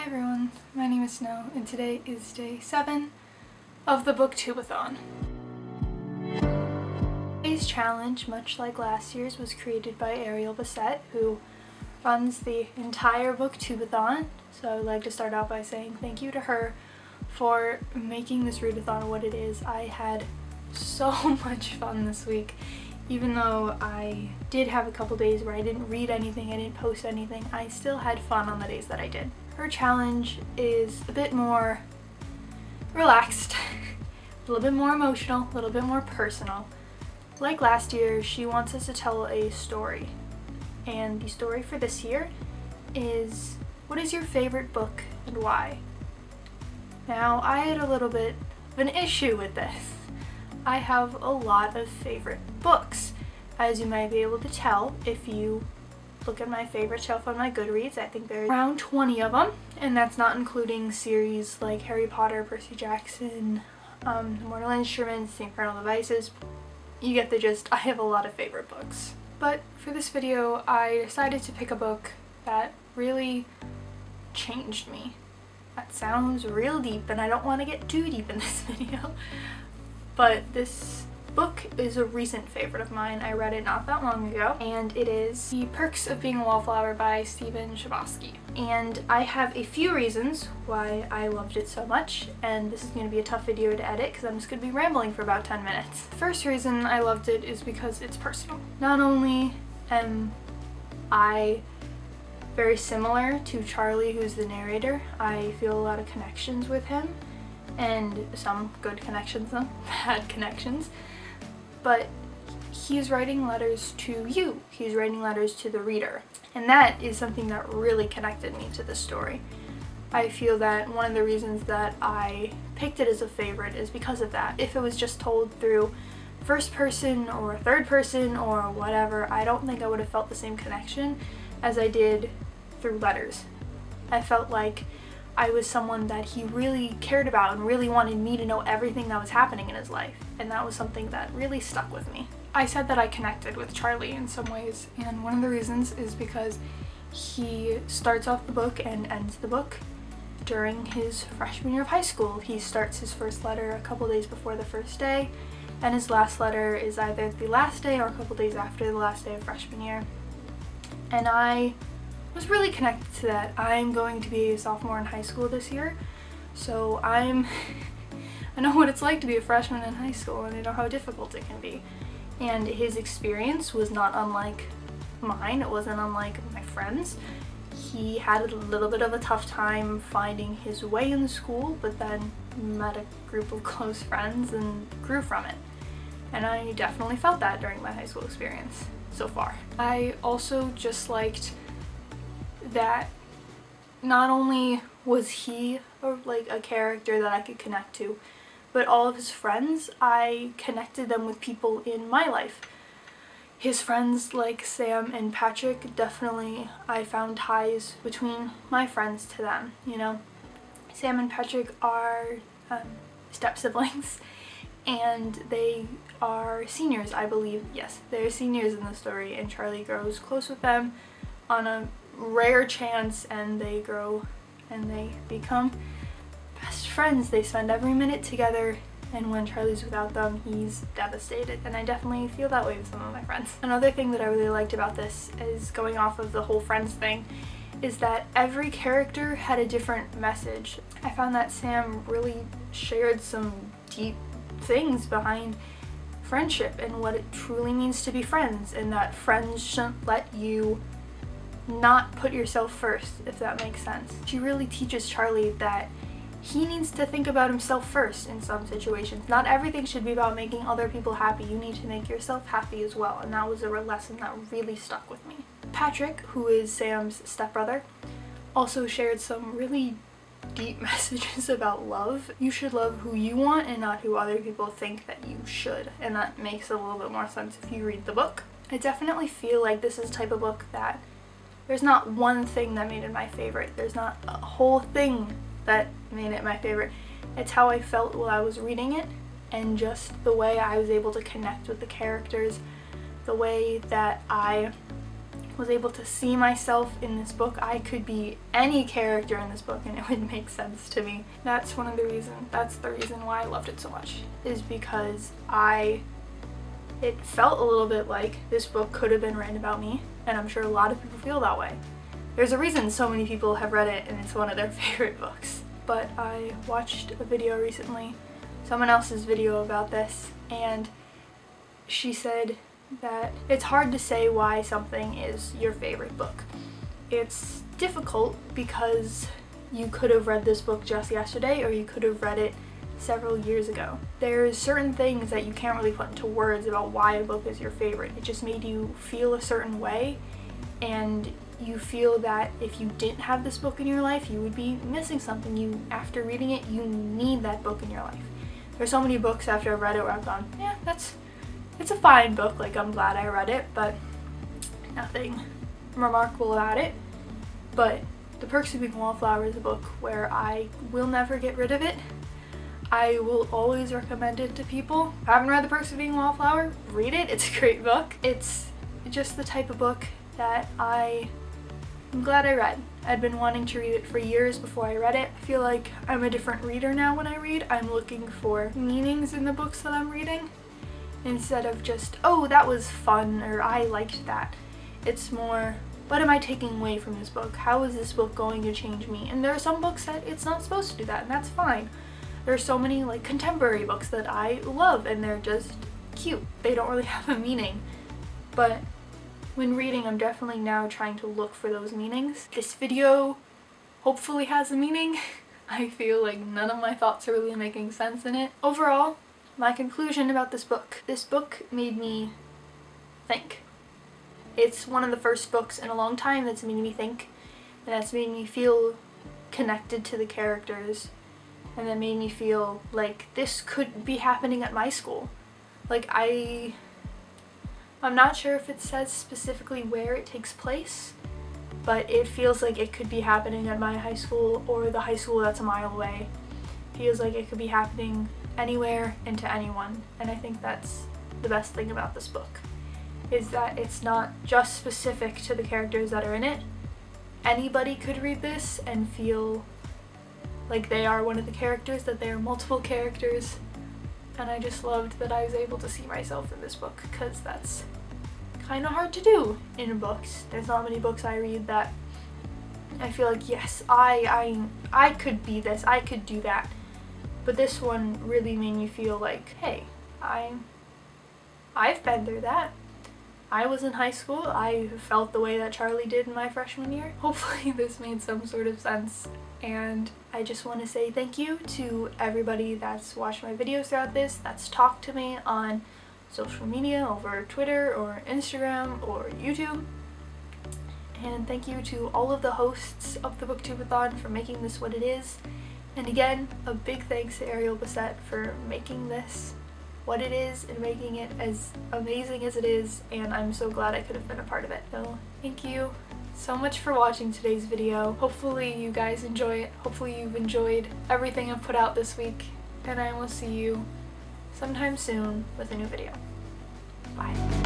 everyone, my name is Snow and today is day 7 of the Booktube-A-Thon. Today's challenge, much like last year's, was created by Ariel, who runs the entire Booktube-A-Thon, so I would like to start out by saying thank you to her for making this readathon what it is. I had so much fun this week. Even though I did have a couple days where I didn't read anything, I didn't post anything, I still had fun on the days that I did. Her challenge is a bit more relaxed, a little bit more emotional, a little bit more personal. Like last year, she wants us to tell a story. And the story for this year is, what is your favorite book and why? Now, I had a little bit of an issue with this. I have a lot of favorite books. As you might be able to tell if you look at my favorite shelf on my Goodreads, I think there's around 20 of them, and that's not including series like Harry Potter, Percy Jackson, Mortal Instruments, The Infernal Devices. You get the gist. I have a lot of favorite books. But for this video, I decided to pick a book that really changed me. That sounds real deep, and I don't want to get too deep in this video. But this book is a recent favorite of mine. I read it not that long ago, and it is The Perks of Being a Wallflower by Chbosky. And I have a few reasons why I loved it so much, and this is going to be a tough video to edit because I'm just going to be rambling for about 10 minutes. The first reason I loved it is because it's personal. Not only am I very similar to Charlie, who's the narrator, I feel a lot of connections with him, and some good connections, some bad connections, but he's writing letters to you. He's writing letters to the reader, and that is something that really connected me to the story. I feel that one of the reasons that I picked it as a favorite is because of that. If it was just told through first person or third person or whatever, I don't think I would have felt the same connection as I did through letters. I felt like I was someone that he really cared about and really wanted me to know everything that was happening in his life, and that was something that really stuck with me. I said that I connected with Charlie in some ways, and one of the reasons is because he starts off the book and ends the book during his freshman year of high school. He starts his first letter a couple days before the first day, and his last letter is either the last day or a couple days after the last day of freshman year. And I was really connected to that. I'm going to be a sophomore in high school this year, so I know what it's like to be a freshman in high school, and I know how difficult it can be. And his experience was not unlike mine. It wasn't unlike my friends. He had a little bit of a tough time finding his way in school, but then met a group of close friends and grew from it. And I definitely felt that during my high school experience so far. I also just liked that not only was he a character that I could connect to, but all of his friends, I connected them with people in my life. His friends like Sam and Patrick, definitely I found ties between my friends to them, you know. Sam and Patrick are step siblings, and they are seniors, I believe. Yes, they're seniors in the story, and Charlie grows close with them on a rare chance, and they grow and they become best friends. They spend every minute together, and when Charlie's without them, he's devastated, and I definitely feel that way with some of my friends. Another thing that I really liked about this is, going off of the whole friends thing, is that every character had a different message. I found that Sam really shared some deep things behind friendship and what it truly means to be friends, and that friends shouldn't let you not put yourself first, if that makes sense. She really teaches Charlie that he needs to think about himself first in some situations. Not everything should be about making other people happy. You need to make yourself happy as well, and that was a lesson that really stuck with me. Patrick, who is Sam's stepbrother, also shared some really deep messages about love. You should love who you want and not who other people think that you should, and that makes a little bit more sense if you read the book. I definitely feel like this is the type of book that there's not one thing that made it my favorite. There's not a whole thing that made it my favorite. It's how I felt while I was reading it, and just the way I was able to connect with the characters, the way that I was able to see myself in this book. I could be any character in this book and it would make sense to me. That's the reason why I loved it so much, is because it felt a little bit like this book could have been written about me, and I'm sure a lot of people feel that way. There's a reason so many people have read it and it's one of their favorite books. But I watched a video recently, someone else's video about this, and she said that it's hard to say why something is your favorite book. It's difficult because you could have read this book just yesterday, or you could have read it several years ago. There's certain things that you can't really put into words about why a book is your favorite. It just made you feel a certain way, and you feel that if you didn't have this book in your life, you would be missing something. After reading it, you need that book in your life. There's so many books after I've read it where I've gone, yeah, it's a fine book, like I'm glad I read it, but nothing remarkable about it. But The Perks of Being Wallflower is a book where I will never get rid of it. I will always recommend it to people. If you haven't read The Perks of Being Wallflower, read it. It's a great book. It's just the type of book that I'm glad I read. I'd been wanting to read it for years before I read it. I feel like I'm a different reader now when I read. I'm looking for meanings in the books that I'm reading, instead of just, oh, that was fun, or I liked that. It's more, what am I taking away from this book? How is this book going to change me? And there are some books that it's not supposed to do that, and that's fine. There's so many like contemporary books that I love, and they're just cute. They don't really have a meaning. But when reading, I'm definitely now trying to look for those meanings. This video hopefully has a meaning. I feel like none of my thoughts are really making sense in it. Overall, my conclusion about this book made me think. It's one of the first books in a long time that's made me think, and that's made me feel connected to the characters, and that made me feel like this could be happening at my school. Like I'm not sure if it says specifically where it takes place, but it feels like it could be happening at my high school or the high school that's a mile away. It feels like it could be happening anywhere and to anyone, and I think that's the best thing about this book, is that it's not just specific to the characters that are in it. Anybody could read this and feel like they are one of the characters, that they are multiple characters, and I just loved that I was able to see myself in this book, because that's kind of hard to do in books. There's not many books I read that I feel like, yes, I could be this, I could do that. But this one really made me feel like, hey, I've been through that. I was in high school. I felt the way that Charlie did in my freshman year. Hopefully this made some sort of sense. And I just want to say thank you to everybody that's watched my videos throughout this, that's talked to me on social media, over Twitter or Instagram or YouTube. And thank you to all of the hosts of the Booktube-A-Thon for making this what it is. And again, a big thanks to Ariel for making this what it is and making it as amazing as it is, and I'm so glad I could have been a part of it. So thank you so much for watching today's video. Hopefully you guys enjoy it. Hopefully you've enjoyed everything I've put out this week, and I will see you sometime soon with a new video. Bye.